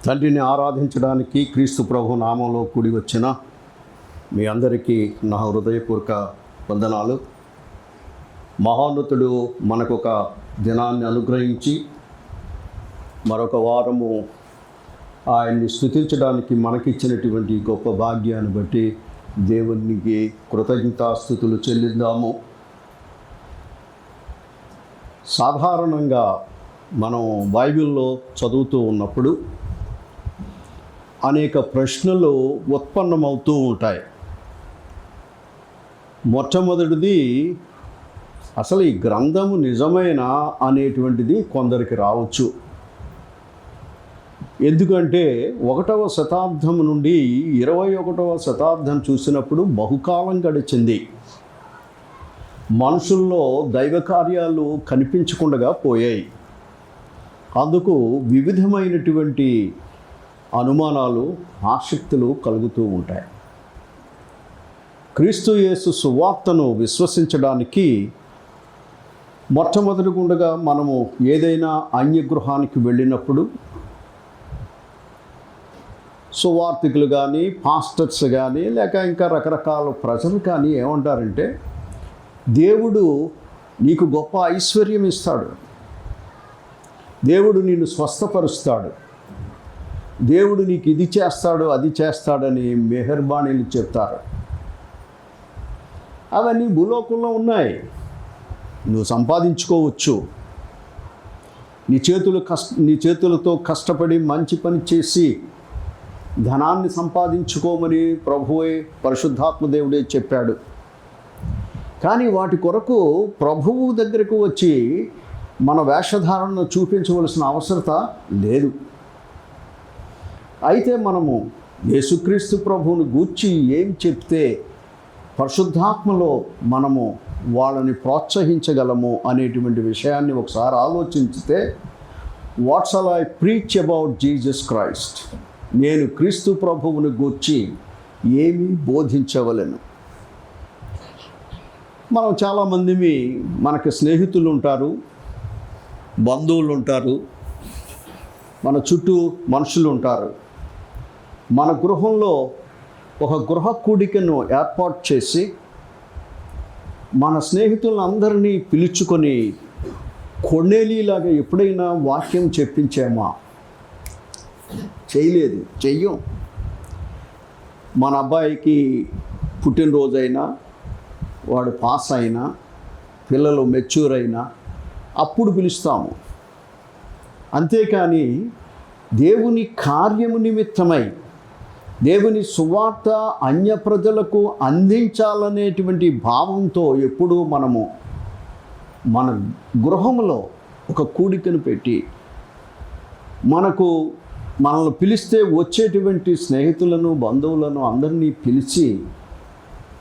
తండ్రిని ఆరాధించడానికి క్రీస్తు ప్రభు నామంలో కూడి వచ్చిన మీ అందరికీ నా హృదయపూర్వక వందనాలు. మహోన్నతుడు మనకొక దినాన్ని అనుగ్రహించి మరొక వారము ఆయన్ని స్తుతించడానికి మనకిచ్చినటువంటి గొప్ప భాగ్యాన్ని బట్టి దేవునికి కృతజ్ఞతాస్తుతులు చెల్లిద్దాము. సాధారణంగా మనం బైబిల్లో చదువుతూ ఉన్నప్పుడు అనేక ప్రశ్నలు ఉత్పన్నమవుతూ ఉంటాయి. మొట్టమొదటిది, అసలు ఈ గ్రంథము నిజమైన అనేటువంటిది కొందరికి రావచ్చు. ఎందుకంటే 1వ శతాబ్దం నుండి 21వ శతాబ్దం చూసినప్పుడు బహుకాలం గడిచింది. మనుషుల్లో దైవ కార్యాలు కనిపించకుండా పోయాయి. అందుకు వివిధమైనటువంటి అనుమానాలు, ఆసక్తులు కలుగుతూ ఉంటాయి. క్రీస్తు యేసు సువార్తను విశ్వసించడానికి మొట్టమొదటిగా మనము ఏదైనా అన్యగృహానికి వెళ్ళినప్పుడు సువార్థికులు కానీ, పాస్టర్స్ కానీ, లేక ఇంకా రకరకాల ప్రజలు కానీ ఏమంటారంటే, దేవుడు నీకు గొప్ప ఐశ్వర్యం ఇస్తాడు, దేవుడు నిన్ను స్వస్థపరుస్తాడు, దేవుడు నీకు ఇది చేస్తాడు, అది చేస్తాడని మెహర్బానీలు చెప్తారు. అవన్నీ భూలోకంలో ఉన్నాయి. నువ్వు సంపాదించుకోవచ్చు, నీ చేతులతో కష్టపడి మంచి పని చేసి ధనాన్ని సంపాదించుకోమని ప్రభువే, పరిశుద్ధాత్మ దేవుడే చెప్పాడు. కానీ వాటి కొరకు ప్రభువు దగ్గరకు వచ్చి మన వేషధారణను చూపించవలసిన అవసరత లేదు. అయితే మనము యేసుక్రీస్తు ప్రభువుని గూర్చి ఏం చెప్తే పరిశుద్ధాత్మలో మనము వాళ్ళని ప్రోత్సహించగలము అనేటువంటి విషయాన్ని ఒకసారి ఆలోచించితే, what shall I preach about Jesus Christ, నేను క్రీస్తు ప్రభువుని గూర్చి ఏమి బోధించవలెను. మనం చాలామంది మనకి స్నేహితులు ఉంటారు, బంధువులు ఉంటారు, మన చుట్టూ మనుషులు ఉంటారు. మన గృహంలో ఒక గృహ కూడికను ఏర్పాటు చేసి మన స్నేహితులందరినీ పిలుచుకొని కొన్నేలీలాగా ఎప్పుడైనా వాక్యం చెప్పించామా? చేయలేదు, చెయ్యం. మన అబ్బాయికి పుట్టినరోజైనా, వాడు పాస్ అయినా, పిల్లలు మెచ్యూర్ అయినా అప్పుడు పిలుస్తాము. అంతేకాని దేవుని కార్యము నిమిత్తమై దేవుని సువార్త అన్య ప్రజలకు అందించాలనేటువంటి భావంతో ఎప్పుడూ మనము మన గృహంలో ఒక కూడికను పెట్టి మనల్ని పిలిస్తే వచ్చేటువంటి స్నేహితులను, బంధువులను అందరినీ పిలిచి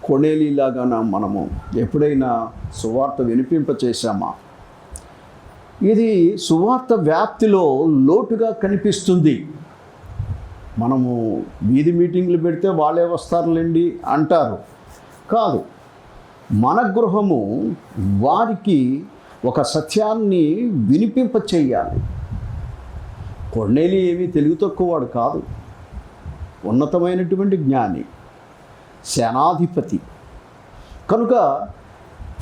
కొనేలీలాగా మనము ఎప్పుడైనా సువార్త వినిపింపచేశామా? ఇది సువార్త వ్యాప్తిలో లోటుగా కనిపిస్తుంది. మనము వీధి మీటింగ్లు పెడితే వాళ్ళే వస్తారులేండి అంటారు. కాదు, మన గృహము వారికి ఒక సత్యాన్ని వినిపింప చేయాలి. కొన్నేలి ఏమీ తెలుగు తక్కువవాడు కాదు, ఉన్నతమైనటువంటి జ్ఞాని, సేనాధిపతి. కనుక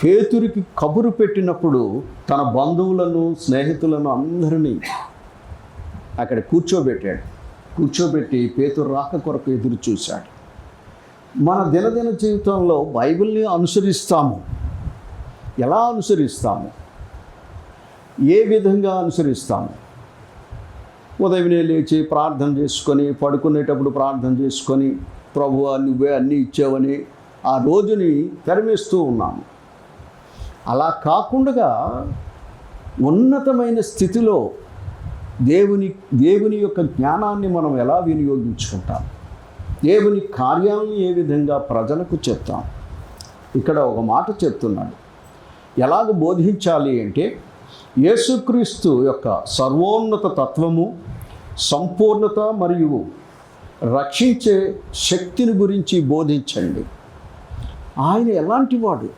పేతురికి కబురు పెట్టినప్పుడు తన బంధువులను, స్నేహితులను అందరినీ అక్కడ కూర్చోబెట్టి పేతురు రాక కొరకు ఎదురు చూశాడు. మన దినదిన జీవితంలో బైబిల్ని అనుసరిస్తాము. ఎలా అనుసరిస్తాము? ఏ విధంగా అనుసరిస్తాము? ఉదయమే లేచి ప్రార్థన చేసుకొని, పడుకునేటప్పుడు ప్రార్థన చేసుకొని, ప్రభువా నువ్వే అన్నీ ఇచ్చావని ఆ రోజుని తెరమేస్తూ ఉన్నాము. అలా కాకుండా ఉన్నతమైన స్థితిలో దేవుని యొక్క జ్ఞానాన్ని మనం ఎలా వినియోగించుకుంటాం, దేవుని కార్యాలను ఏ విధంగా ప్రజలకు చెప్తాం. ఇక్కడ ఒక మాట చెప్తున్నాడు. ఎలాగ బోధించాలి అంటే, యేసుక్రీస్తు యొక్క సర్వోన్నత తత్వము, సంపూర్ణత మరియు రక్షించే శక్తిని గురించి బోధించండి. ఆయన ఎలాంటి వాడు,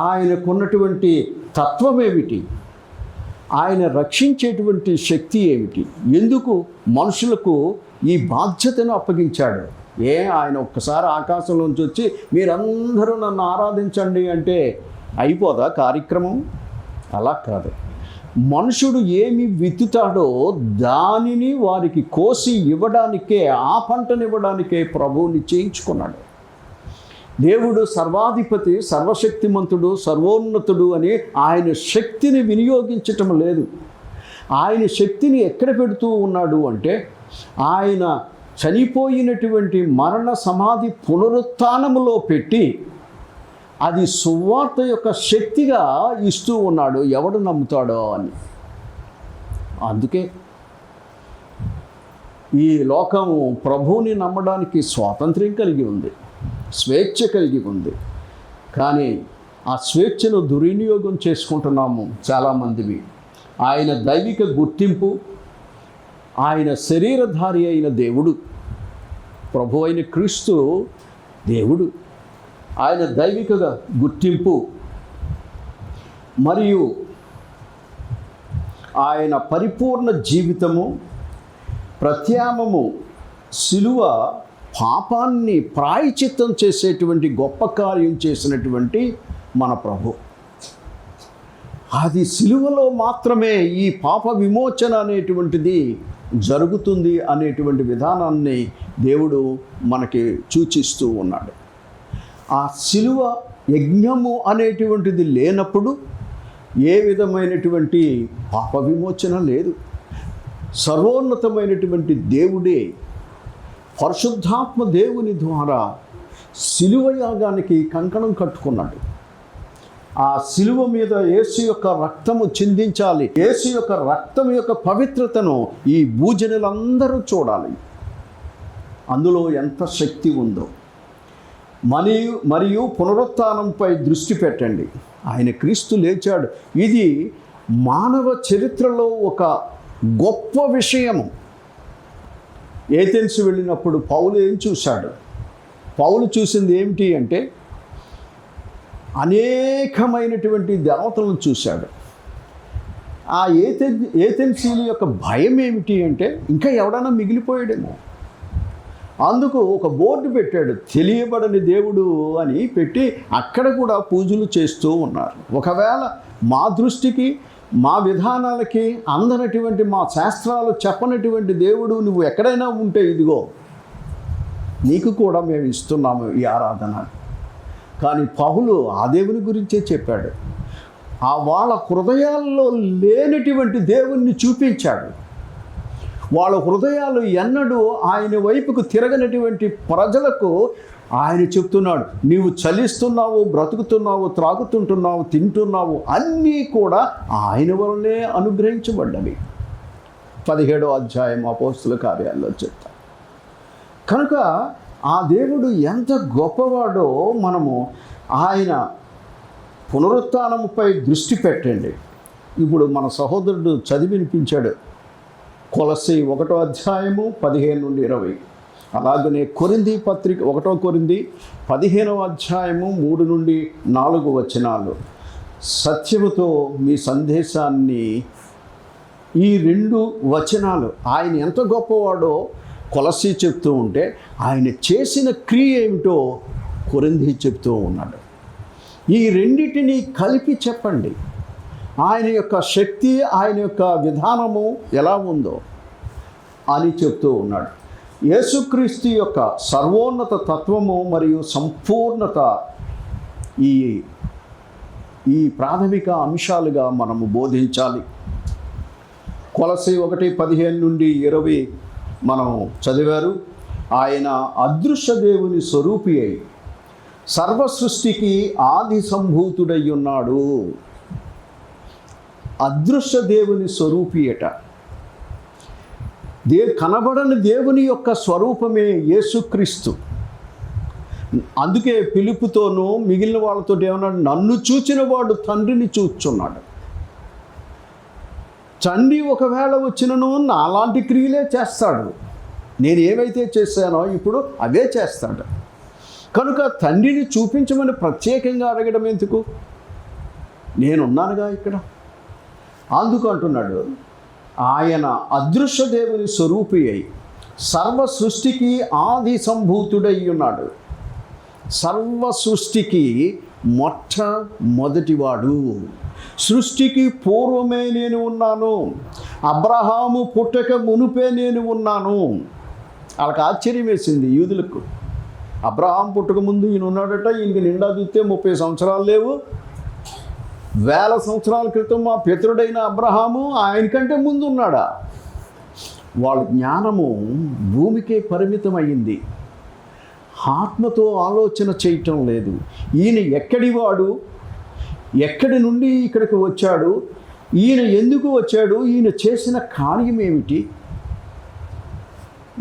ఆయనకున్నటువంటి తత్వం ఏమిటి, ఆయన రక్షించేటువంటి శక్తి ఏమిటి? ఎందుకు మనుషులకు ఈ బాధ్యతను అప్పగించాడు? ఆయన ఒక్కసారి ఆకాశంలోంచి వచ్చి మీరందరూ నన్ను ఆరాధించండి అంటే అయిపోదా కార్యక్రమం? అలా కాదు. మనుషుడు ఏమి విత్తుతాడో దానిని వారికి కోసి ఇవ్వడానికే, ఆ పంటనివ్వడానికే ప్రభువు నిశ్చయించుకున్నాడు. దేవుడు సర్వాధిపతి, సర్వశక్తిమంతుడు, సర్వోన్నతుడు అని ఆయన శక్తిని వినియోగించటం లేదు. ఆయన శక్తిని ఎక్కడ పెడుతూ ఉన్నాడు అంటే, ఆయన చనిపోయినటువంటి మరణ సమాధి పునరుత్థానములో పెట్టి అది సువార్త యొక్క శక్తిగా ఇస్తూ ఉన్నాడు. ఎవడు నమ్ముతాడో అని. అందుకే ఈ లోకము ప్రభువుని నమ్మడానికి స్వాతంత్ర్యం కలిగి ఉంది, స్వేచ్ఛ కలిగి ఉంది. కానీ ఆ స్వేచ్ఛను దుర్వినియోగం చేసుకుంటున్నాము చాలామందివి. ఆయన దైవిక గుర్తింపు, ఆయన శరీరధారి అయిన దేవుడు, ప్రభు అయిన క్రీస్తు దేవుడు, ఆయన దైవిక గుర్తింపు మరియు ఆయన పరిపూర్ణ జీవితము, ప్రత్యామము, శిలువ పాపాన్ని ప్రాయశ్చిత్తం చేసేటువంటి గొప్ప కార్యం చేసినటువంటి మన ప్రభు. అది శిలువలో మాత్రమే ఈ పాప విమోచన అనేటువంటిది జరుగుతుంది అనేటువంటి విధానాన్ని దేవుడు మనకి సూచిస్తూ ఉన్నాడు. ఆ శిలువ యజ్ఞము అనేటువంటిది లేనప్పుడు ఏ విధమైనటువంటి పాప విమోచన లేదు. సర్వోన్నతమైనటువంటి దేవుడే పరిశుద్ధాత్మ దేవుని ద్వారా శిలువ యాగానికి కంకణం కట్టుకున్నాడు. ఆ శిలువ మీద యేసు యొక్క రక్తము చిందించాలి. యేసు యొక్క రక్తం యొక్క పవిత్రతను ఈ భూజనులందరూ చూడాలి. అందులో ఎంత శక్తి ఉందో. మరియు పునరుత్థానంపై దృష్టి పెట్టండి. ఆయన క్రీస్తు లేచాడు. ఇది మానవ చరిత్రలో ఒక గొప్ప విషయము. ఏథెన్స్ వెళ్ళినప్పుడు పౌలు ఏం చూశాడు? పౌలు చూసింది ఏమిటి అంటే అనేకమైనటువంటి దేవతలను చూశాడు. ఆ ఏథెన్సీల యొక్క భయం ఏమిటి అంటే ఇంకా ఎవడైనా మిగిలిపోయాడేమో. అందుకు ఒక బోర్డు పెట్టాడు, తెలియబడని దేవుడు అని పెట్టి అక్కడ కూడా పూజలు చేస్తూ ఉన్నారు. ఒకవేళ మా దృష్టికి, మా విధానాలకి అందనటువంటి, మా శాస్త్రాలు చెప్పనటువంటి దేవుడు నువ్వు ఎక్కడైనా ఉంటే ఇదిగో నీకు కూడా మేము ఇస్తున్నాము ఈ ఆరాధన. కానీ పౌలు ఆ దేవుని గురించే చెప్పాడు. ఆ వాళ్ళ హృదయాల్లో లేనటువంటి దేవుణ్ణి చూపించాడు. వాళ్ళ హృదయాలు ఎన్నడూ ఆయన వైపుకు తిరగనటువంటి ప్రజలకు ఆయన చెప్తున్నాడు, నీవు చలిస్తున్నావు, బ్రతుకుతున్నావు, త్రాగుతుంటున్నావు, తింటున్నావు, అన్నీ కూడా ఆయన వల్లనే అనుగ్రహించబడ్డవి. 17వ అధ్యాయం అపోస్తుల కార్యాల్లో చెప్తాం. కనుక ఆ దేవుడు ఎంత గొప్పవాడో మనము ఆయన పునరుత్థానముపై దృష్టి పెట్టండి. ఇప్పుడు మన సహోదరుడు చదివి వినిపించాడు. కొలస్సీ 1వ అధ్యాయము 15 నుండి 20. అలాగనే కొరింథీ పత్రిక 1వ కొరింథీ 15వ అధ్యాయము 3 నుండి 4 వచనాలు. సత్యముతో మీ సందేశాన్ని, ఈ 2 వచనాలు ఆయన ఎంత గొప్పవాడో కొలస్సీ చెప్తూ ఉంటే ఆయన చేసిన క్రియ ఏమిటో కొరింథీ చెప్తూ ఉన్నాడు. ఈ రెండిటిని కలిపి చెప్పండి. ఆయన యొక్క శక్తి, ఆయన యొక్క విధానము ఎలా ఉందో అని చెప్తూ ఉన్నాడు. యేసుక్రీస్తు యొక్క సర్వోన్నత తత్వము మరియు సంపూర్ణత ఈ ప్రాథమిక అంశాలుగా మనము బోధించాలి. కొలస్సీ 1:15 నుండి 20 మనం చదివారు. ఆయన అదృశ్య దేవుని స్వరూపి అయి సర్వ సృష్టికి ఆది సంభూతుడై ఉన్నాడు. అదృశ్య దేవుని స్వరూపి అట. కనబడని దేవుని యొక్క స్వరూపమే యేసుక్రీస్తు. అందుకే పిలుపుతోనూ మిగిలిన వాళ్ళతో ఏమన్నాడు? నన్ను చూచిన వాడు తండ్రిని చూచున్నాడు. తండ్రి ఒకవేళ వచ్చినను నాలాంటి క్రియలే చేస్తాడు. నేను ఏవైతే చేశానో ఇప్పుడు అవే చేస్తాడు. కనుక తండ్రిని చూపించమని ప్రత్యేకంగా అడగడం ఎందుకు? నేనున్నానుగా ఇక్కడ. అందుకు అంటున్నాడు, ఆయన అదృశ్య దేవుని స్వరూపి అయి సర్వ సృష్టికి ఆది సంభూతుడై ఉన్నాడు. సర్వ సృష్టికి మొట్టమొదటివాడు. సృష్టికి పూర్వమే నేను ఉన్నాను, అబ్రహాము పుట్టక మునుపే నేను ఉన్నాను. వాళ్ళకి ఆశ్చర్యం వేసింది యూదులకు. అబ్రహాం పుట్టక ముందు ఈయన ఉన్నాడట, ఈయనకి నిండా చూస్తే 30 సంవత్సరాలు లేవు. 1000 సంవత్సరాల క్రితం మా పితరుడైన అబ్రహాము ఆయనకంటే ముందు ఉన్నాడా? వాళ్ళ జ్ఞానము భూమికే పరిమితమైంది. ఆత్మతో ఆలోచన చేయటం లేదు. ఈయన ఎక్కడివాడు, ఎక్కడి నుండి ఇక్కడికి వచ్చాడు, ఈయన ఎందుకు వచ్చాడు, ఈయన చేసిన కార్యం ఏమిటి,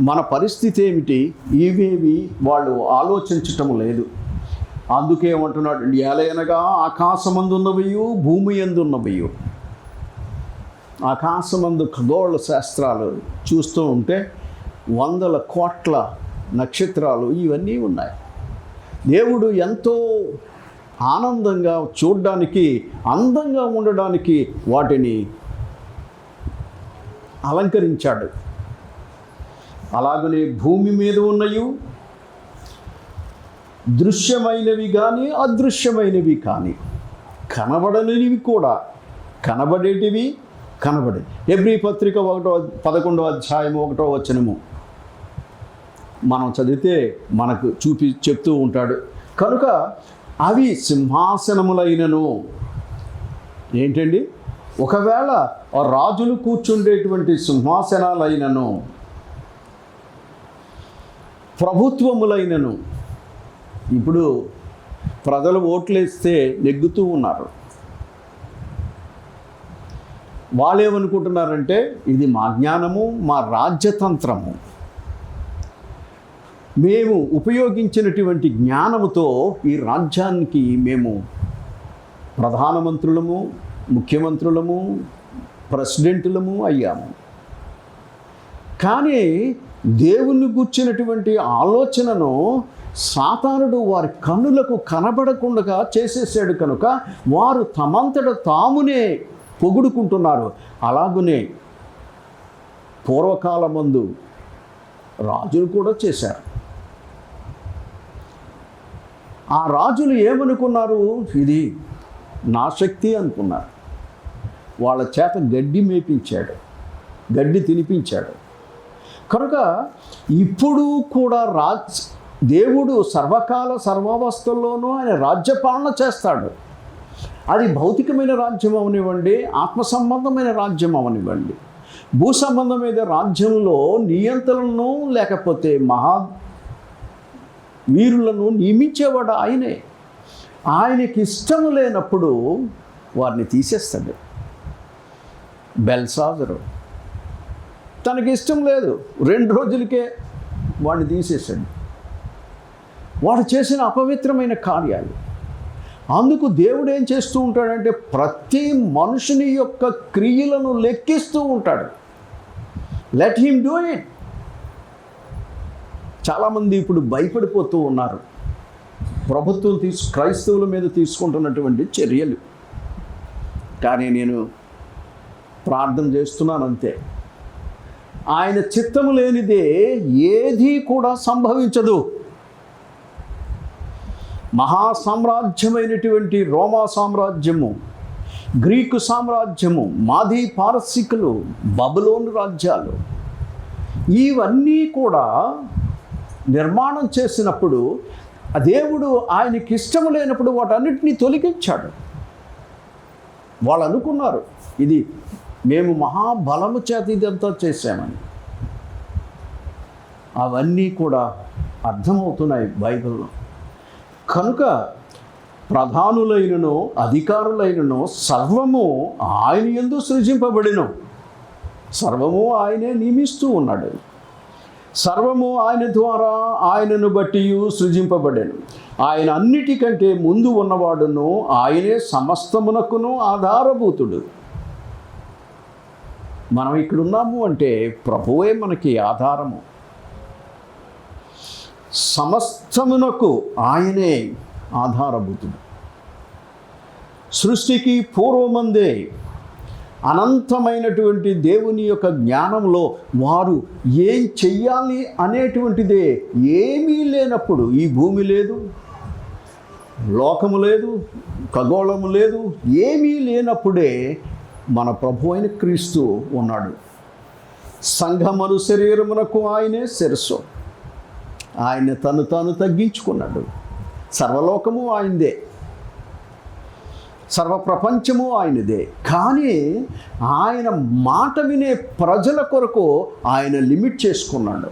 మన పరిస్థితి ఏమిటి, ఇవేవి వాళ్ళు ఆలోచించటం లేదు. అందుకే ఏమంటున్నాడు, ఏలయనగా ఆకాశమందున్నవయు భూమి ఎందున్నవయు. ఆకాశమందు ఖగోళ శాస్త్రాలు చూస్తూ ఉంటే 100 కోట్ల నక్షత్రాలు ఇవన్నీ ఉన్నాయి. దేవుడు ఎంతో ఆనందంగా చూడడానికి, అందంగా ఉండడానికి వాటిని అలంకరించాడు. అలాగనే భూమి మీద ఉన్నయు దృశ్యమైనవి కానీ అదృశ్యమైనవి కానీ, కనబడనివి కూడా, కనబడేటివి కనబడే. హెబ్రీ పత్రిక 11వ అధ్యాయము 1వ వచనము మనం చదివితే మనకు చెప్తూ ఉంటాడు. కనుక అవి సింహాసనములైనను, ఏంటండి, ఒకవేళ రాజులు కూర్చుండేటువంటి సింహాసనాలైనను, ప్రభుత్వములైనను. ఇప్పుడు ప్రజలు ఓట్లేస్తే నెగ్గుతూ ఉన్నారు. వాళ్ళేమనుకుంటున్నారంటే ఇది మా జ్ఞానము, మా రాజ్యతంత్రము, మేము ఉపయోగించినటువంటి జ్ఞానముతో ఈ రాజ్యానికి మేము ప్రధానమంత్రులము, ముఖ్యమంత్రులము, ప్రెసిడెంట్లము అయ్యాము. కానీ దేవుని గుర్చినటువంటి ఆలోచనను సాతానుడు వారి కన్నులకు కనబడకుండా చేసేసాడు. కనుక వారు తమంతట తామునే పొగుడుకుంటున్నారు. అలాగునే పూర్వకాలమందు రాజులు కూడా చేశారు. ఆ రాజులు ఏమనుకున్నారు, ఇది నా శక్తి అనుకున్నారు. వాళ్ళ చేత గడ్డి మేపించాడు, గడ్డి తినిపించాడు. కనుక ఇప్పుడు కూడా దేవుడు సర్వకాల సర్వావస్థల్లోనూ ఆయన రాజ్యపాలన చేస్తాడు. అది భౌతికమైన రాజ్యం అవనివ్వండి, ఆత్మ సంబంధమైన రాజ్యం అవనివ్వండి, భూ సంబంధమైన రాజ్యంలో నియంత్రణను లేకపోతే వీరులను నియమించేవాడు ఆయనే. ఆయనకి ఇష్టం లేనప్పుడు వారిని తీసేస్తాడు. బెల్షాజరు తనకి ఇష్టం లేదు, 2 రోజులకే వాడిని తీసేశాడు. వాడు చేసిన అపవిత్రమైన కార్యాలు. అందుకు దేవుడు ఏం చేస్తూ ఉంటాడంటే ప్రతి మనుషుని యొక్క క్రియలను లెక్కిస్తూ ఉంటాడు. Let him do it. చాలామంది ఇప్పుడు భయపడిపోతూ ఉన్నారు ప్రభుత్వం క్రైస్తవుల మీద తీసుకుంటున్నటువంటి చర్యలు. కానీ నేను ప్రార్థన చేస్తున్నాను అంతే. ఆయన చిత్తము లేనిదే ఏదీ కూడా సంభవించదు. మహాసామ్రాజ్యమైనటువంటి రోమా సామ్రాజ్యము, గ్రీకు సామ్రాజ్యము, మాదీ పారసీకులు, బబులోను రాజ్యాలు, ఇవన్నీ కూడా నిర్మాణం చేసినప్పుడు దేవుడు ఆయనకి ఇష్టము లేనప్పుడు వాటన్నిటినీ తొలగించాడు. వాళ్ళు అనుకున్నారు ఇది మేము మహాబలము చేత ఇదంతా చేశామని. అవన్నీ కూడా అర్థమవుతున్నాయి బైబిల్లో. కనుక ప్రధానులైనను అధికారులైనను సర్వము ఆయన యందు సృజింపబడిను. సర్వము ఆయనే నియమిస్తూ ఉన్నాడు. సర్వము ఆయన ద్వారా ఆయనను బట్టి సృజింపబడెను. ఆయన అన్నిటికంటే ముందు ఉన్నవాడును, ఆయనే సమస్తమునకును ఆధారభూతుడు. మనం ఇక్కడున్నాము అంటే ప్రభువే మనకి ఆధారము. సమస్తమునకు ఆయనే ఆధారభూతుడు. సృష్టికి పూర్వమందే అనంతమైనటువంటి దేవుని యొక్క జ్ఞానంలో వారు ఏం చెయ్యాలి అనేటువంటిదే ఏమీ లేనప్పుడు, ఈ భూమి లేదు, లోకము లేదు, ఖగోళము లేదు, ఏమీ లేనప్పుడే మన ప్రభు అయిన క్రీస్తు ఉన్నాడు. సంఘమను శరీరమునకు ఆయనే శిరస్సు. ఆయన తను తాను తగ్గించుకున్నాడు. సర్వలోకము ఆయనదే, సర్వప్రపంచము ఆయనదే. కానీ ఆయన మాట వినే ప్రజల కొరకు ఆయన లిమిట్ చేసుకున్నాడు.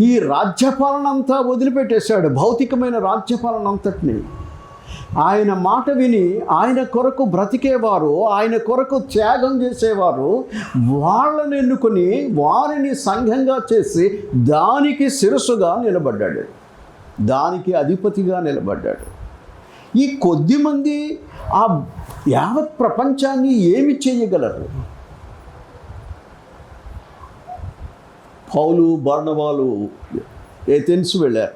ఈ రాజ్యపాలన అంతా వదిలిపెట్టేశాడు, భౌతికమైన రాజ్యపాలన అంతటిని. ఆయన మాట విని ఆయన కొరకు బ్రతికేవారు, ఆయన కొరకు త్యాగం చేసేవారు, వాళ్ళని ఎన్నుకొని వారిని సంఘంగా చేసి దానికి శిరస్సుగా నిలబడ్డాడు, దానికి అధిపతిగా నిలబడ్డాడు. ఈ కొద్దిమంది ఆ యావత్ ప్రపంచాన్ని ఏమి చేయగలరు? పౌలు బర్నబాలు ఏథెన్స్ వెళ్ళారు.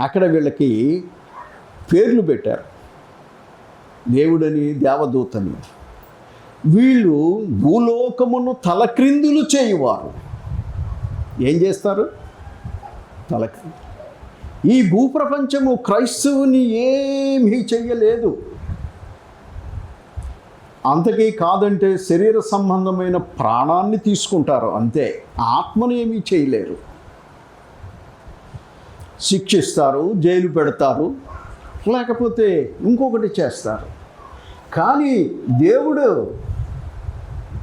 అక్కడ వీళ్ళకి పేర్లు పెట్టారు, దేవుడని, దేవదూతని. వీళ్ళు భూలోకమును తలక్రిందులు చేయువారు. ఏం చేస్తారు? తలక్రిందులు. ఈ భూప్రపంచము క్రైస్తవుని ఏమీ చెయ్యలేదు. అంతకీ కాదంటే శరీర సంబంధమైన ప్రాణాన్ని తీసుకుంటారు అంతే, ఆత్మను ఏమీ చేయలేరు. శిక్షిస్తారు, జైలు పెడతారు, లేకపోతే ఇంకొకటి చేస్తారు. కానీ దేవుడు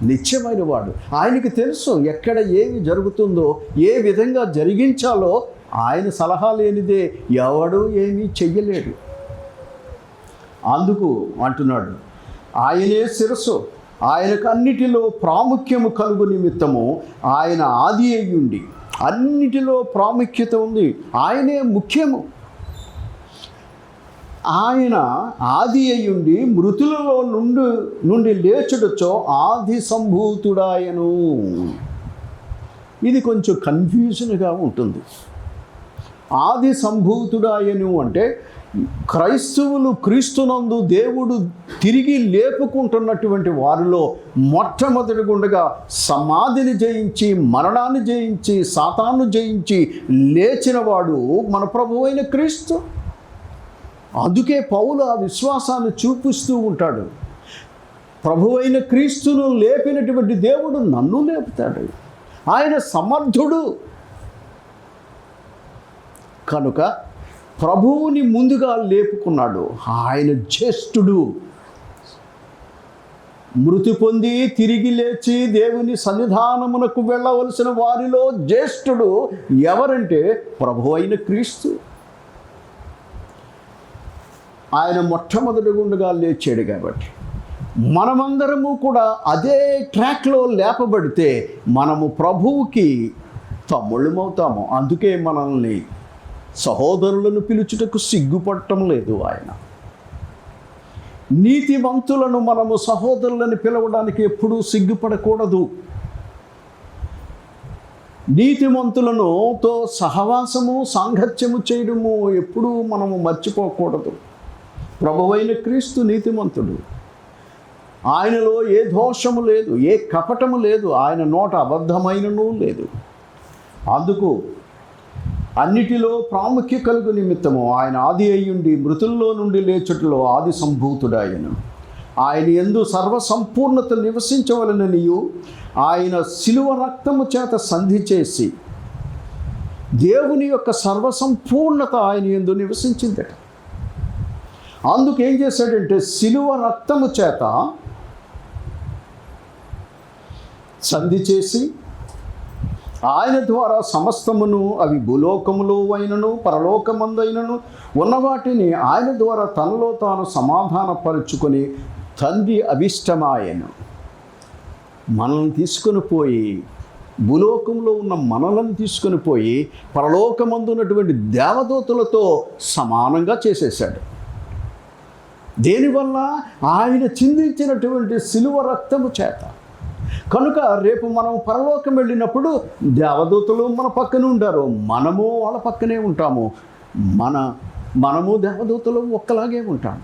నిత్యమైన వాడు. ఆయనకి తెలుసు ఎక్కడ ఏమి జరుగుతుందో, ఏ విధంగా జరిగించాలో. ఆయన సలహా లేనిదే ఎవడు ఏమీ చెయ్యలేడు. అందుకు అంటున్నాడు, ఆయనే శిరస్సు, ఆయనకు అన్నిటిలో ప్రాముఖ్యము కలుగు నిమిత్తము ఆయన ఆది అయ్యుండి, అన్నిటిలో ప్రాముఖ్యత ఉంది, ఆయనే ముఖ్యము. ఆయన ఆది అయ్యుండి మృతులలో నుండి లేచుడుచో ఆది సంభూతుడాయను. ఇది కొంచెం కన్ఫ్యూజన్గా ఉంటుంది. ఆది సంభూతుడాయను అంటే క్రైస్తవులు క్రీస్తునందు దేవుడు తిరిగి లేపుకుంటున్నటువంటి వారిలో మొట్టమొదటి గుండగా సమాధిని జయించి, మరణాన్ని జయించి, సాతాను జయించి లేచిన వాడు మన ప్రభువు అయిన క్రీస్తు. అందుకే పౌలు ఆ విశ్వాసాన్ని చూపిస్తూ ఉంటాడు. ప్రభువు అయిన క్రీస్తును లేపినటువంటి దేవుడు నన్ను లేపుతాడు. ఆయన సమర్థుడు కనుక ప్రభువుని ముందుగా లేపుకున్నాడు. ఆయన జ్యేష్ఠుడు. మృతి పొంది తిరిగి లేచి దేవుని సన్నిధానమునకు వెళ్ళవలసిన వారిలో జ్యేష్ఠుడు ఎవరంటే ప్రభు అయిన క్రీస్తు. ఆయన మొట్టమొదటి గుండగా లేచాడు కాబట్టి మనమందరము కూడా అదే ట్రాక్లో లేపబడితే మనము ప్రభువుకి తమ్ముళ్ళమవుతాము. అందుకే మనల్ని సహోదరులను పిలుచుటకు సిగ్గుపడటం లేదు ఆయన. నీతివంతులను మనము సహోదరులను పిలవడానికి ఎప్పుడూ సిగ్గుపడకూడదు. నీతిమంతులను తో సహవాసము, సాంగత్యము చేయడము ఎప్పుడూ మనము మర్చిపోకూడదు. ప్రభువైన క్రీస్తు నీతిమంతుడు. ఆయనలో ఏ దోషము లేదు, ఏ కపటము లేదు, ఆయన నోట అబద్ధమైనను లేదు. అందుకు అన్నిటిలో ప్రాముఖ్య కలుగు నిమిత్తము ఆయన ఆది అయ్యుండి మృతుల్లో నుండి లేచుటలో ఆది సంభూతుడాయను. ఆయన యందు సర్వసంపూర్ణత నివసించవలననియు ఆయన శిలువ రక్తము చేత సంధి చేసి దేవుని యొక్క సర్వసంపూర్ణత ఆయన యందు నివసించిందట. అందుకేం చేశాడంటే శిలువ రక్తము చేత సంధి చేసి ఆయన ద్వారా సమస్తమును, అవి భూలోకములో అయినను పరలోకమందైనను ఉన్న వాటిని ఆయన ద్వారా తనలో తాను సమాధానపరుచుకొని తండ్రి అభిష్టమాయను. మనల్ని తీసుకొని పోయి, భూలోకంలో ఉన్న మనలను తీసుకొని పోయి పరలోకమందున్నటువంటి దేవదూతలతో సమానంగా చేసేసాడు. దేనివల్ల? ఆయన చిందించినటువంటి శిలువ రక్తము చేత. కనుక రేపు మనం పరలోకం వెళ్ళినప్పుడు దేవదూతలు మన పక్కన ఉంటారు, మనము వాళ్ళ పక్కనే ఉంటాము. మనము దేవదూతలు ఒక్కలాగే ఉంటాము.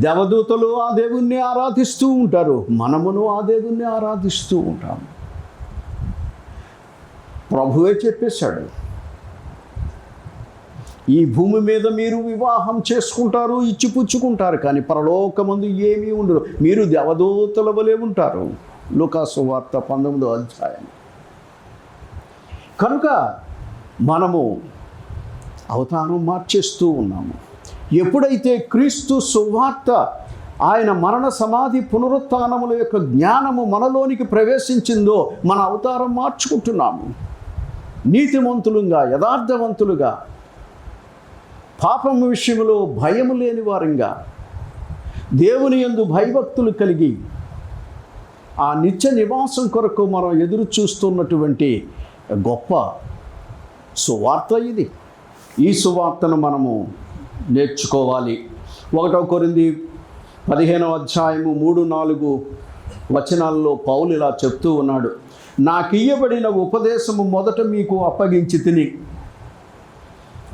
దేవదూతలు ఆ దేవుణ్ణి ఆరాధిస్తూ ఉంటారు, మనమును ఆ దేవుణ్ణి ఆరాధిస్తూ ఉంటాము. ప్రభువే చెప్పేశాడు, ఈ భూమి మీద మీరు వివాహం చేసుకుంటారు, ఇచ్చిపుచ్చుకుంటారు, కానీ పరలోకమందు ఏమీ ఉండదు, మీరు దేవదూతల వలె ఉంటారు. లూకాసు వార్త 19వ అధ్యాయం. కనుక మనము అవతారం మార్చేస్తూ ఉన్నాము. ఎప్పుడైతే క్రీస్తు సువార్త, ఆయన మరణ సమాధి పునరుత్థానముల యొక్క జ్ఞానము మనలోనికి ప్రవేశించిందో మన అవతారం మార్చుకుంటున్నాము. నీతిమంతులుగా, యథార్థవంతులుగా, పాపము విషయంలో భయము లేని వారంగా, దేవుని యందు భయభక్తులు కలిగి ఆ నిత్య నివాసం కొరకు మనం ఎదురు చూస్తున్నటువంటి గొప్ప సువార్త ఇది. ఈ సువార్తను మనము నేర్చుకోవాలి. 1 కొరింథీ 15వ అధ్యాయము 3-4 వచనాల్లో పౌలు ఇలా చెప్తూ ఉన్నాడు, నాకు ఇయ్యబడిన ఉపదేశము మొదట మీకు అప్పగించి తిని.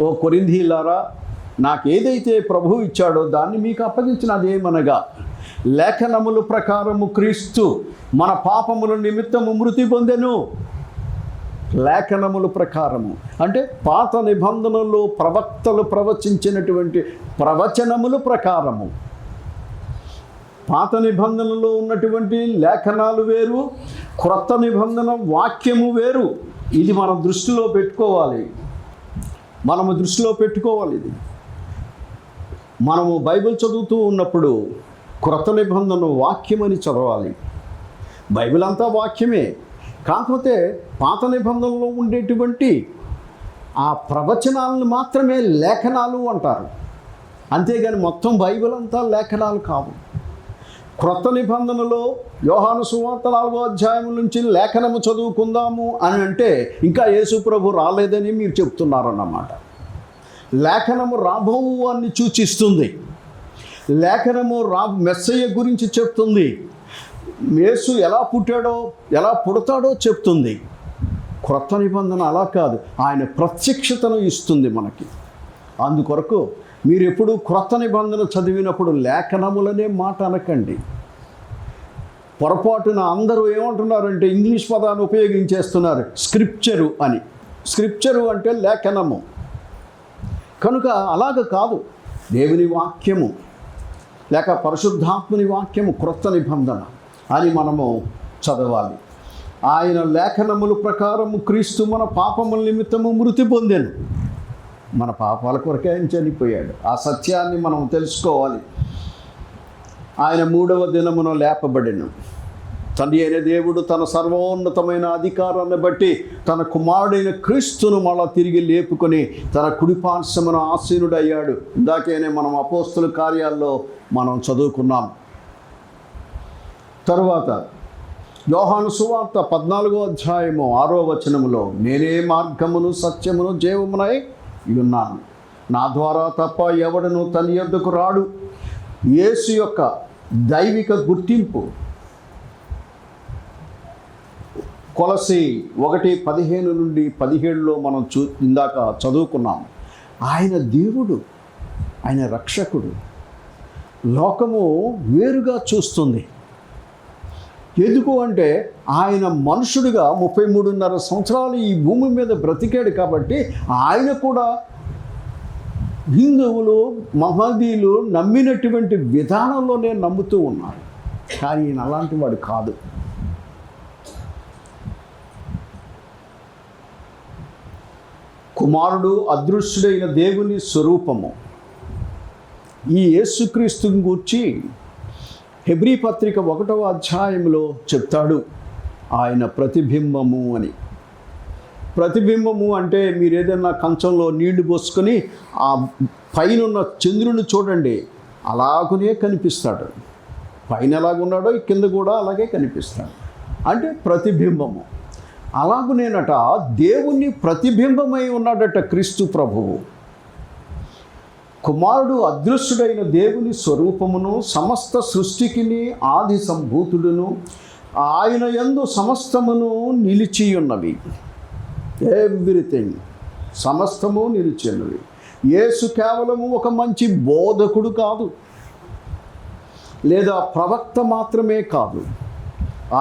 ఓ కొరింథీలారా, నాకు ఏదైతే ప్రభువు ఇచ్చాడో దాన్ని మీకు అప్పగించినదేమనగా, లేఖనముల ప్రకారము క్రీస్తు మన పాపముల నిమిత్తము మృతి పొందెను. లేఖనముల ప్రకారము అంటే పాత నిబంధనలో ప్రవక్తలు ప్రవచించినటువంటి ప్రవచనముల ప్రకారము. పాత నిబంధనలో ఉన్నటువంటి లేఖనాలు వేరు, క్రొత్త నిబంధన వాక్యము వేరు. ఇది మనం దృష్టిలో పెట్టుకోవాలి. ఇది మనము బైబిల్ చదువుతూ ఉన్నప్పుడు క్రొత్త నిబంధన వాక్యమని చదవాలి. బైబిల్ అంతా వాక్యమే, కాకపోతే పాత నిబంధనలో ఉండేటువంటి ఆ ప్రవచనాలను మాత్రమే లేఖనాలు అంటారు. అంతేగాని మొత్తం బైబిల్ అంతా లేఖనాలు కావు. క్రొత్త నిబంధనలో యోహాను సువార్త 4వ అధ్యాయం నుంచి లేఖనము చదువుకుందాము అని అంటే ఇంకా యేసు ప్రభు రాలేదని మీరు చెప్తున్నారన్నమాట. లేఖనము రాబోవు అని సూచిస్తుంది. లేఖనము మెస్సయ్య గురించి చెప్తుంది. యేసు ఎలా పుట్టాడో, ఎలా పుడతాడో చెప్తుంది. క్రొత్త నిబంధన అలా కాదు, ఆయన ప్రత్యక్షతను ఇస్తుంది మనకి. అందుకొరకు మీరు ఎప్పుడు క్రొత్త నిబంధన చదివినప్పుడు లేఖనములనే మాట అనకండి. పొరపాటున అందరూ ఏమంటున్నారంటే ఇంగ్లీష్ పదాన్ని ఉపయోగించేస్తున్నారు, స్క్రిప్చరు అని. స్క్రిప్చరు అంటే లేఖనము. కనుక అలాగ కాదు, దేవుని వాక్యము లేక పరిశుద్ధాత్మని వాక్యము క్రొత్త నిబంధన అని మనము చదవాలి. ఆయన లేఖనముల ప్రకారము క్రీస్తు మన పాపముల నిమిత్తము మృతి పొందెను. మన పాపాల కొరకే ఆయన చనిపోయాడు. ఆ సత్యాన్ని మనం తెలుసుకోవాలి. ఆయన 3వ దినమున లేపబడెను. తండ్రి అయిన దేవుడు తన సర్వోన్నతమైన అధికారాన్ని బట్టి తన కుమారుడైన క్రీస్తును మళ్ళా తిరిగి లేపుకొని తన కుడిపార్శ్వమున ఆసీనుడయ్యాడు. ఇందాకేనే మనం అపోస్తుల కార్యాల్లో మనం చదువుకున్నాం. తరువాత యోహాను సువార్త 14వ అధ్యాయము 6వ వచనములో, నేనే మార్గమును సత్యమును జీవమునై ఉన్నాను, నా ద్వారా తప్ప ఎవడను తన యొద్దకు రాడు. యేసు యొక్క దైవిక గుర్తింపు కొలస్సీ 1:15-17లో మనం ఇందాక చదువుకున్నాం. ఆయన దేవుడు, ఆయన రక్షకుడు. లోకము వేరుగా చూస్తుంది. ఎందుకు అంటే ఆయన మనుషుడిగా 33.5 సంవత్సరాలు ఈ భూమి మీద బ్రతికాడు కాబట్టి ఆయన కూడా హిందువులు, మహదీయులు నమ్మినటువంటి విధానంలోనే నమ్ముతూ ఉన్నారు. కానీ ఈయన అలాంటి వాడు కాదు. కుమారుడు అదృశ్యుడైన దేవుని స్వరూపము. ఈ యేసుక్రీస్తుని గూర్చి హెబ్రీ పత్రిక 1వ అధ్యాయంలో చెప్తాడు, ఆయన ప్రతిబింబము అని. ప్రతిబింబము అంటే మీరు ఏదైనా కంచంలో నీళ్లు పోసుకొని ఆ పైన చంద్రుని చూడండి, అలాగనే కనిపిస్తాడు. పైన ఎలాగున్నాడో కింద కూడా అలాగే కనిపిస్తాడు. అంటే ప్రతిబింబము. అలాగునేనట దేవుని ప్రతిబింబమై ఉన్నాడట క్రీస్తు ప్రభువు. కుమారుడు అదృశ్యుడైన దేవుని స్వరూపమును, సమస్త సృష్టికిని ఆది సంభూతుడును, ఆయన యందు సమస్తమును నిలిచి ఉన్నవి. ఎవ్రీథింగ్, సమస్తము నిలిచి ఉన్నవి. యేసు కేవలము ఒక మంచి బోధకుడు కాదు, లేదా ప్రవక్త మాత్రమే కాదు,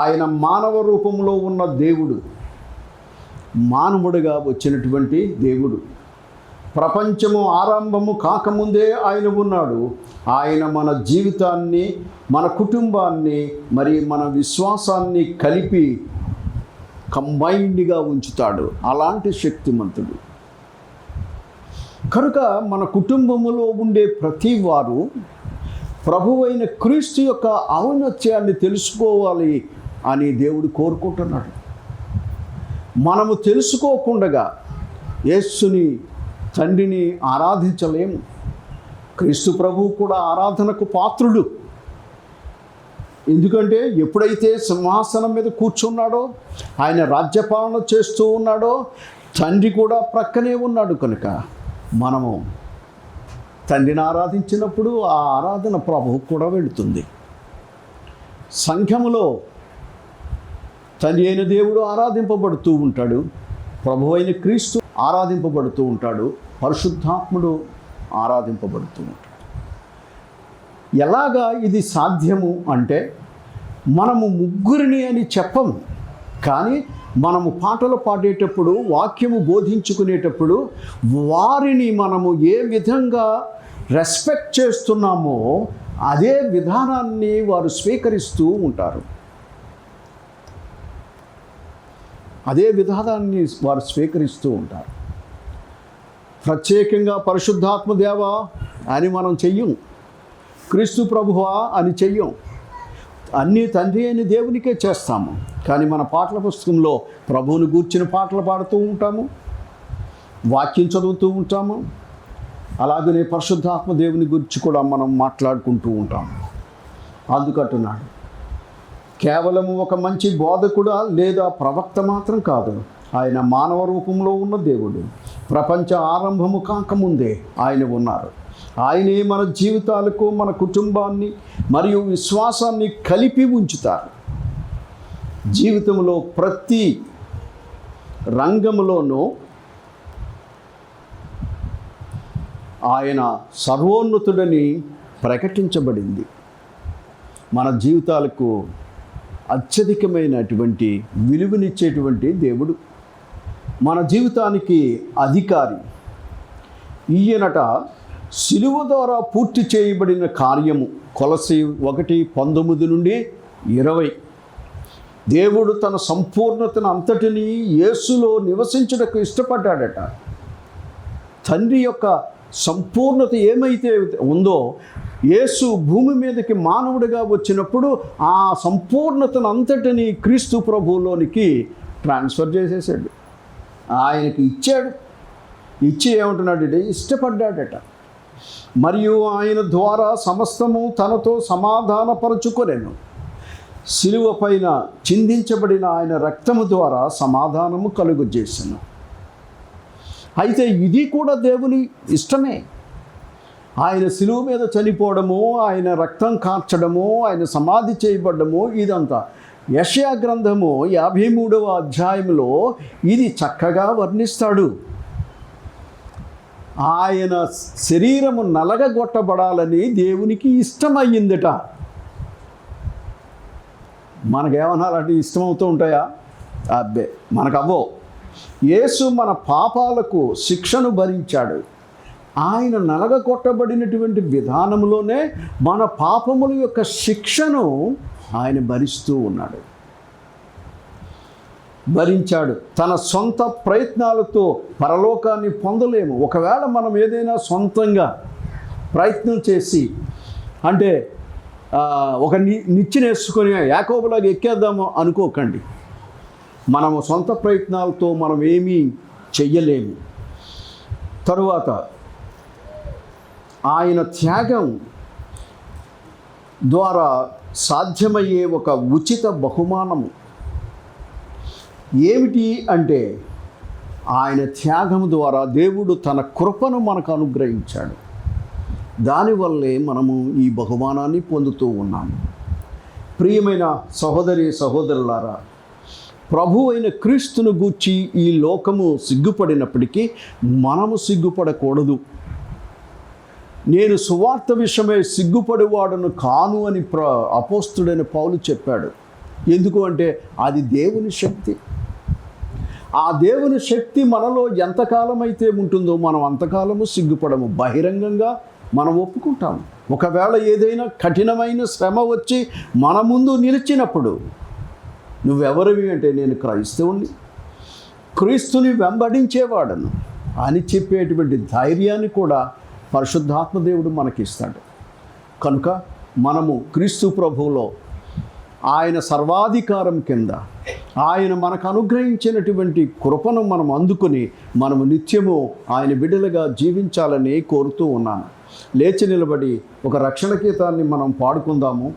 ఆయన మానవ రూపంలో ఉన్న దేవుడు, మానవుడిగా వచ్చినటువంటి దేవుడు. ప్రపంచము ఆరంభము కాకముందే ఆయన ఉన్నాడు. ఆయన మన జీవితాన్ని, మన కుటుంబాన్ని, మరి మన విశ్వాసాన్ని కలిపి కంబైన్డ్గా ఉంచుతాడు. అలాంటి శక్తిమంతుడు. కనుక మన కుటుంబములో ఉండే ప్రతి వారు ప్రభువైన క్రీస్తు యొక్క ఔన్నత్యాన్ని తెలుసుకోవాలి అని దేవుడు కోరుకుంటున్నాడు. మనము తెలుసుకోకుండా యేసుని తండ్రిని ఆరాధించలేము. క్రీస్తు ప్రభువు కూడా ఆరాధనకు పాత్రుడు. ఎందుకంటే ఎప్పుడైతే సింహాసనం మీద కూర్చున్నాడో, ఆయన రాజ్యపాలన చేస్తూ ఉన్నాడో, తండ్రి కూడా ప్రక్కనే ఉన్నాడు. కనుక మనము తండ్రిని ఆరాధించినప్పుడు ఆ ఆరాధన ప్రభువుకు కూడా వెళుతుంది. సంఘములో తండ్రి అయిన దేవుడు ఆరాధింపబడుతూ ఉంటాడు, ప్రభువు అయిన క్రీస్తు ఆరాధింపబడుతూ ఉంటాడు, పరిశుద్ధాత్ముడు ఆరాధింపబడుతూ ఉంటాడు. ఎలాగా ఇది సాధ్యము అంటే, మనము ముగ్గురిని అని చెప్పము, కానీ మనము పాటలు పాడేటప్పుడు, వాక్యము బోధించుకునేటప్పుడు వారిని మనము ఏ విధంగా రెస్పెక్ట్ చేస్తున్నామో అదే విధానాన్ని వారు స్వీకరిస్తూ ఉంటారు. అదే విధానాన్ని వారు స్వీకరిస్తూ ఉంటారు. ప్రత్యేకంగా పరిశుద్ధాత్మ దేవా అని మనం చెయ్యం, క్రీస్తు ప్రభువా అని చెయ్యం. అన్నీ తండ్రి అయిన దేవునికే చేస్తాము. కానీ మన పాటల పుస్తకంలో ప్రభువుని గూర్చిన పాటలు పాడుతూ ఉంటాము, వాక్యం చదువుతూ ఉంటాము. అలాగనే పరిశుద్ధాత్మ దేవుని గురించి కూడా మనం మాట్లాడుకుంటూ ఉంటాము. అందుకంటున్నాడు, కేవలం ఒక మంచి బోధకుడా లేదా ప్రవక్త మాత్రం కాదు, ఆయన మానవ రూపంలో ఉన్న దేవుడు. ప్రపంచ ఆరంభము కాకముందే ఆయన ఉన్నారు. ఆయనే మన జీవితాలకు, మన కుటుంబాన్ని మరియు విశ్వాసాన్ని కలిపి ఉంచుతారు. జీవితంలో ప్రతి రంగంలోనూ ఆయన సర్వోన్నతుడని ప్రకటించబడింది. మన జీవితాలకు అత్యధికమైనటువంటి విలువనిచ్చేటువంటి దేవుడు, మన జీవితానికి అధికారి. ఈయనట శిలువ ద్వారా పూర్తి చేయబడిన కార్యము. కొలస్సీ 1:19-20. దేవుడు తన సంపూర్ణతను అంతటినీ యేసులో నివసించుటకు ఇష్టపడ్డాడట. తండ్రి యొక్క సంపూర్ణత ఏమైతే ఉందో, యేసు భూమి మీదకి మానవుడిగా వచ్చినప్పుడు ఆ సంపూర్ణతను అంతటినీ క్రీస్తు ప్రభువులోనికి ట్రాన్స్ఫర్ చేసేసాడు. ఆయనకి ఇచ్చాడు. ఇచ్చి ఏమంటున్నాడంటే ఇష్టపడ్డాడట. మరియు ఆయన ద్వారా సమస్తము తనతో సమాధానపరచుకొనెను. శిలువ పైన చిందించబడిన ఆయన రక్తము ద్వారా సమాధానము కలుగజేసెను. అయితే ఇది కూడా దేవుని ఇష్టమే. ఆయన శిలువ మీద చనిపోవడము, ఆయన రక్తం కార్చడము, ఆయన సమాధి చేయబడ్డము, ఇదంతా యెషయా గ్రంథము 53వ అధ్యాయంలో ఇది చక్కగా వర్ణిస్తాడు. ఆయన శరీరము నలగగొట్టబడాలని దేవునికి ఇష్టమయ్యిందట. మనకేమన్నారంటే ఇష్టమవుతూ ఉంటాయా? అబ్బే, మనకు అవ్వో. యేసు మన పాపాలకు శిక్షను భరించాడు. ఆయన నలగగొట్టబడినటువంటి విధానంలోనే మన పాపముల యొక్క శిక్షను ఆయన భరిస్తూ ఉన్నాడు, భరించాడు. తన సొంత ప్రయత్నాలతో పరలోకాన్ని పొందలేము. ఒకవేళ మనం ఏదైనా సొంతంగా ప్రయత్నం చేసి, అంటే ఒక నిచ్చినేసుకొని యాకోబులాగా ఎక్కేద్దాము అనుకోకండి. మనము సొంత ప్రయత్నాలతో మనం ఏమీ చెయ్యలేము. తరువాత ఆయన త్యాగం ద్వారా సాధ్యమయ్యే ఒక ఉచిత బహుమానము ఏమిటి అంటే, ఆయన త్యాగం ద్వారా దేవుడు తన కృపను మనకు అనుగ్రహించాడు. దానివల్లే మనము ఈ బహుమానాన్ని పొందుతూ ఉన్నాము. ప్రియమైన సహోదరి సహోదరులారా, ప్రభు అయిన క్రీస్తును గూర్చి ఈ లోకము సిగ్గుపడినప్పటికీ మనము సిగ్గుపడకూడదు. నేను సువార్త విషయమై సిగ్గుపడేవాడును కాను అని అపోస్తుడైన పౌలు చెప్పాడు. ఎందుకు అంటే అది దేవుని శక్తి. ఆ దేవుని శక్తి మనలో ఎంతకాలం అయితే ఉంటుందో మనం అంతకాలము సిగ్గుపడము. బహిరంగంగా మనం ఒప్పుకుంటాము. ఒకవేళ ఏదైనా కఠినమైన శ్రమ వచ్చి మన ముందు నిలిచినప్పుడు, నువ్వెవరివి అంటే నేను క్రైస్తవుని, క్రీస్తుని వెంబడించేవాడను అని చెప్పేటువంటి ధైర్యాన్ని కూడా పరిశుద్ధాత్మ దేవుడు మనకిస్తాడు. కనుక మనము క్రీస్తు ప్రభువులో ఆయన సర్వాధికారం కింద ఆయన మనకు అనుగ్రహించినటువంటి కృపను మనం అందుకుని మనము నిత్యము ఆయన బిడ్డలుగా జీవించాలని కోరుతూ ఉన్నాను. లేచి నిలబడి ఒక రక్షణ గీతాన్ని మనం పాడుకుందాము.